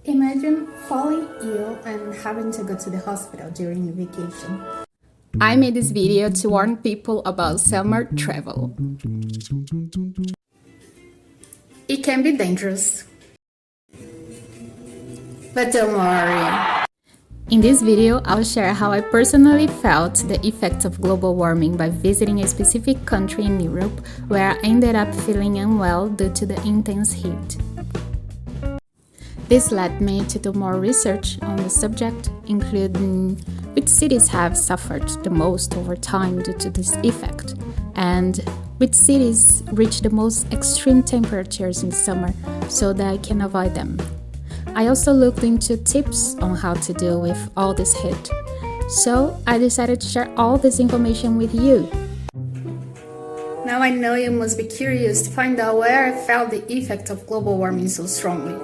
Imagine falling ill and having to go to the hospital during your vacation. I made this video to warn people about summer travel. It can be dangerous. But don't worry. In this video, I'll share how I personally felt the effects of global warming by visiting a specific country in Europe where I ended up feeling unwell due to the intense heat. This led me to do more research on the subject, including which cities have suffered the most over time due to this effect, and which cities reach the most extreme temperatures in summer so that I can avoid them. I also looked into tips on how to deal with all this heat, so I decided to share all this information with you. Now I know you must be curious to find out where I felt the effect of global warming so strongly.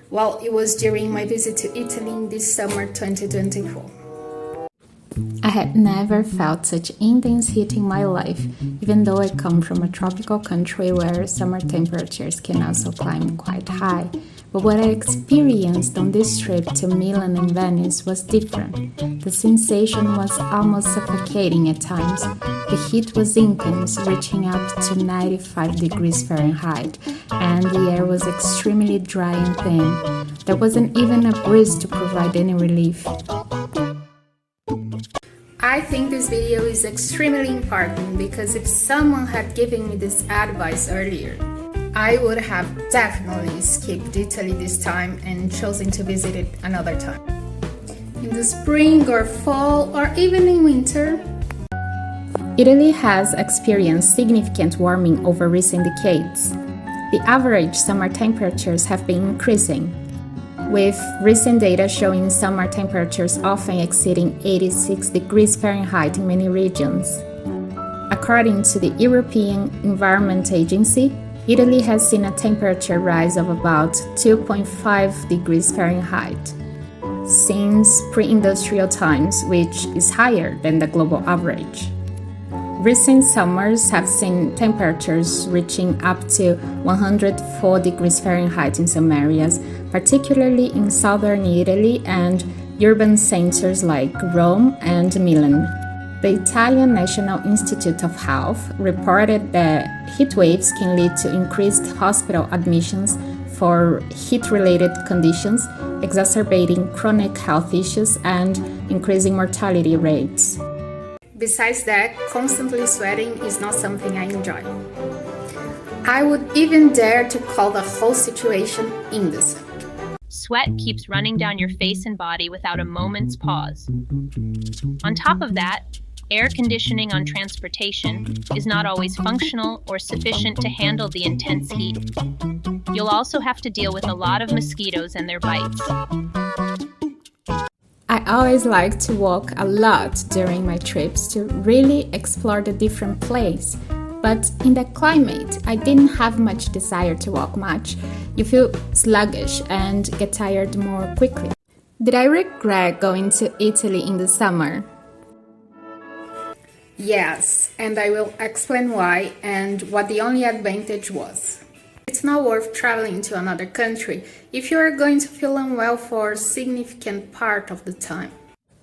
Well, it was during my visit to Italy in this summer 2024. I had never felt such intense heat in my life, even though I come from a tropical country where summer temperatures can also climb quite high. But what I experienced on this trip to Milan and Venice was different. The sensation was almost suffocating at times. The heat was intense, reaching up to 95 degrees Fahrenheit, and the air was extremely dry and thin. There wasn't even a breeze to provide any relief. I think this video is extremely important because if someone had given me this advice earlier, I would have definitely skipped Italy this time and chosen to visit it another time. In the spring or fall or even in winter. Italy has experienced significant warming over recent decades. The average summer temperatures have been increasing, with recent data showing summer temperatures often exceeding 86 degrees Fahrenheit in many regions. According to the European Environment Agency, Italy has seen a temperature rise of about 2.5 degrees Fahrenheit since pre-industrial times, which is higher than the global average. Recent summers have seen temperatures reaching up to 104 degrees Fahrenheit in some areas, particularly in southern Italy and urban centers like Rome and Milan. The Italian National Institute of Health reported that heat waves can lead to increased hospital admissions for heat-related conditions, exacerbating chronic health issues and increasing mortality rates. Besides that, constantly sweating is not something I enjoy. I would even dare to call the whole situation indecent. Sweat keeps running down your face and body without a moment's pause. On top of that, air conditioning on transportation is not always functional or sufficient to handle the intense heat. You'll also have to deal with a lot of mosquitoes and their bites. I always like to walk a lot during my trips to really explore the different places. But in that climate, I didn't have much desire to walk much. You feel sluggish and get tired more quickly. Did I regret going to Italy in the summer? Yes, and I will explain why and what the only advantage was. It's not worth traveling to another country if you are going to feel unwell for a significant part of the time.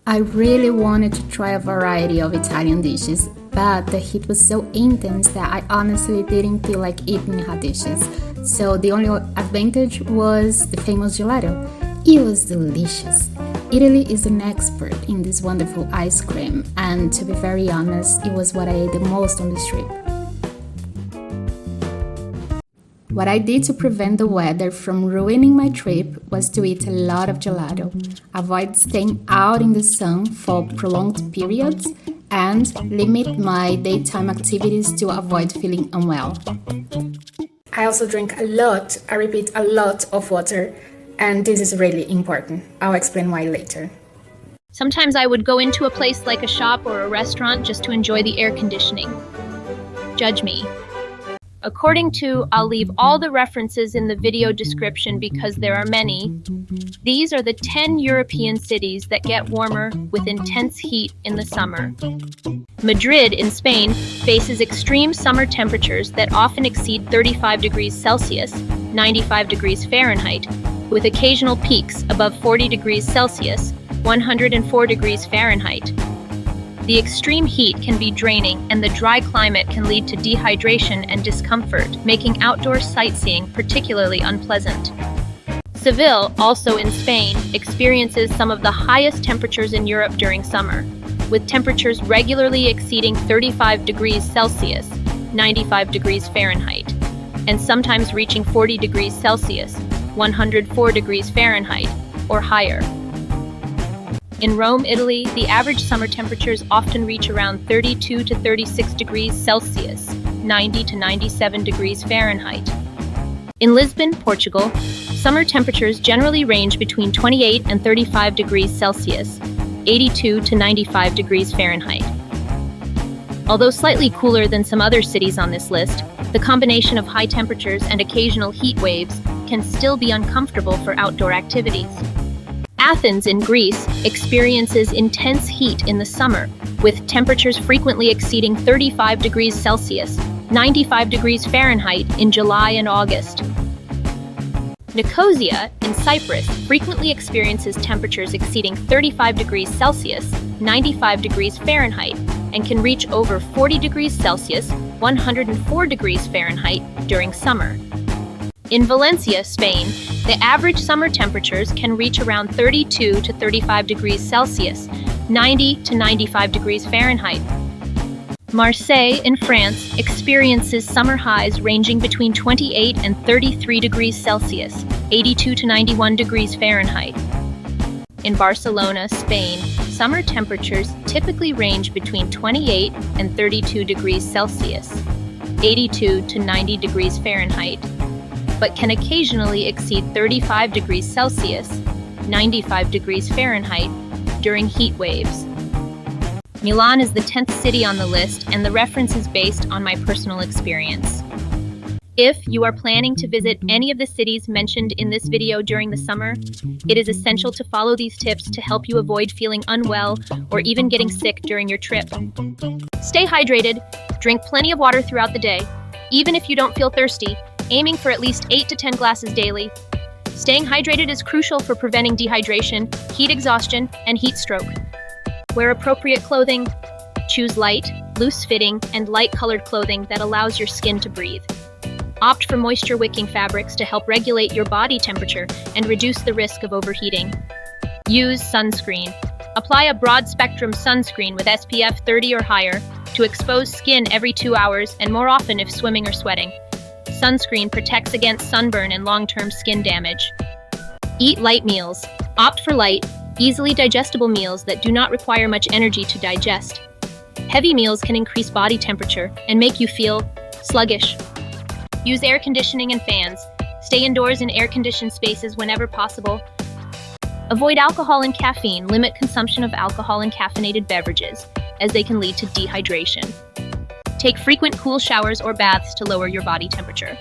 I really wanted to try a variety of Italian dishes, but the heat was so intense that I honestly didn't feel like eating hot dishes. So the only advantage was the famous gelato. It was delicious. Italy is an expert in this wonderful ice cream, and to be very honest, it was what I ate the most on this trip. What I did to prevent the weather from ruining my trip was to eat a lot of gelato, avoid staying out in the sun for prolonged periods, and limit my daytime activities to avoid feeling unwell. I also drink a lot of water, and this is really important. I'll explain why later. Sometimes I would go into a place like a shop or a restaurant just to enjoy the air conditioning. Judge me. According to, I'll leave all the references in the video description because there are many, these are the 10 European cities that get warmer with intense heat in the summer. Madrid in Spain faces extreme summer temperatures that often exceed 35 degrees Celsius, 95 degrees Fahrenheit, with occasional peaks above 40 degrees Celsius, 104 degrees Fahrenheit. The extreme heat can be draining, and the dry climate can lead to dehydration and discomfort, making outdoor sightseeing particularly unpleasant. Seville, also in Spain, experiences some of the highest temperatures in Europe during summer, with temperatures regularly exceeding 35 degrees Celsius, 95 degrees Fahrenheit, and sometimes reaching 40 degrees Celsius, 104 degrees Fahrenheit, or higher. In Rome, Italy, the average summer temperatures often reach around 32 to 36 degrees Celsius, 90 to 97 degrees Fahrenheit. In Lisbon, Portugal, summer temperatures generally range between 28 and 35 degrees Celsius, 82 to 95 degrees Fahrenheit. Although slightly cooler than some other cities on this list, the combination of high temperatures and occasional heat waves can still be uncomfortable for outdoor activities. Athens in Greece experiences intense heat in the summer, with temperatures frequently exceeding 35 degrees Celsius, 95 degrees Fahrenheit in July and August. Nicosia in Cyprus frequently experiences temperatures exceeding 35 degrees Celsius, 95 degrees Fahrenheit, and can reach over 40 degrees Celsius, 104 degrees Fahrenheit during summer. In Valencia, Spain, the average summer temperatures can reach around 32 to 35 degrees Celsius, 90 to 95 degrees Fahrenheit. Marseille in France experiences summer highs ranging between 28 and 33 degrees Celsius, 82 to 91 degrees Fahrenheit. In Barcelona, Spain, summer temperatures typically range between 28 and 32 degrees Celsius, 82 to 90 degrees Fahrenheit, but can occasionally exceed 35 degrees Celsius, 95 degrees Fahrenheit, during heat waves. Milan is the 10th city on the list, and the reference is based on my personal experience. If you are planning to visit any of the cities mentioned in this video during the summer, it is essential to follow these tips to help you avoid feeling unwell or even getting sick during your trip. Stay hydrated, drink plenty of water throughout the day, even if you don't feel thirsty, aiming for at least 8 to 10 glasses daily. Staying hydrated is crucial for preventing dehydration, heat exhaustion, and heat stroke. Wear appropriate clothing. Choose light, loose-fitting, and light-colored clothing that allows your skin to breathe. Opt for moisture-wicking fabrics to help regulate your body temperature and reduce the risk of overheating. Use sunscreen. Apply a broad-spectrum sunscreen with SPF 30 or higher to expose skin every 2 hours and more often if swimming or sweating. Sunscreen protects against sunburn and long-term skin damage. Eat light meals. Opt for light, easily digestible meals that do not require much energy to digest. Heavy meals can increase body temperature and make you feel sluggish. Use air conditioning and fans. Stay indoors in air-conditioned spaces whenever possible. Avoid alcohol and caffeine. Limit consumption of alcohol and caffeinated beverages, as they can lead to dehydration. Take frequent cool showers or baths to lower your body temperature.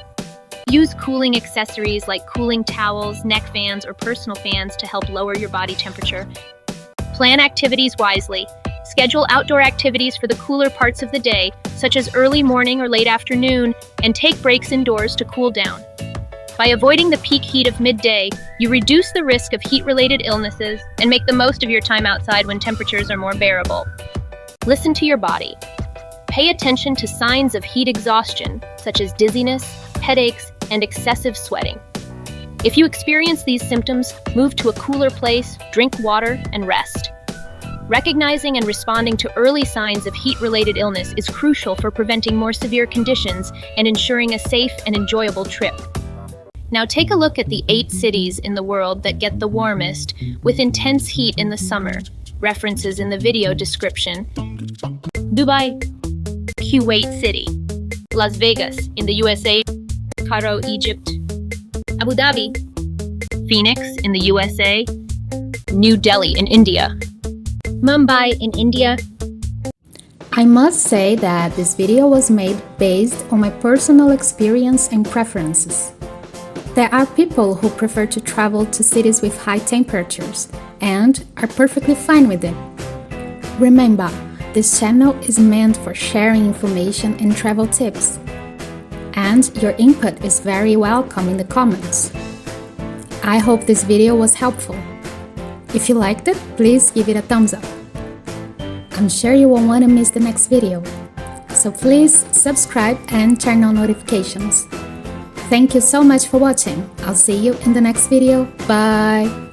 Use cooling accessories like cooling towels, neck fans, or personal fans to help lower your body temperature. Plan activities wisely. Schedule outdoor activities for the cooler parts of the day, such as early morning or late afternoon, and take breaks indoors to cool down. By avoiding the peak heat of midday, you reduce the risk of heat-related illnesses and make the most of your time outside when temperatures are more bearable. Listen to your body. Pay attention to signs of heat exhaustion, such as dizziness, headaches, and excessive sweating. If you experience these symptoms, move to a cooler place, drink water, and rest. Recognizing and responding to early signs of heat-related illness is crucial for preventing more severe conditions and ensuring a safe and enjoyable trip. Now take a look at the 8 cities in the world that get the warmest, with intense heat in the summer. References in the video description. Dubai, Kuwait City, Las Vegas in the USA, Cairo, Egypt, Abu Dhabi, Phoenix in the USA, New Delhi in India, Mumbai in India. I must say that this video was made based on my personal experience and preferences. There are people who prefer to travel to cities with high temperatures and are perfectly fine with it. Remember, this channel is meant for sharing information and travel tips, and your input is very welcome in the comments. I hope this video was helpful. If you liked it, please give it a thumbs up. I'm sure you won't want to miss the next video, so please subscribe and turn on notifications. Thank you so much for watching. I'll see you in the next video. Bye!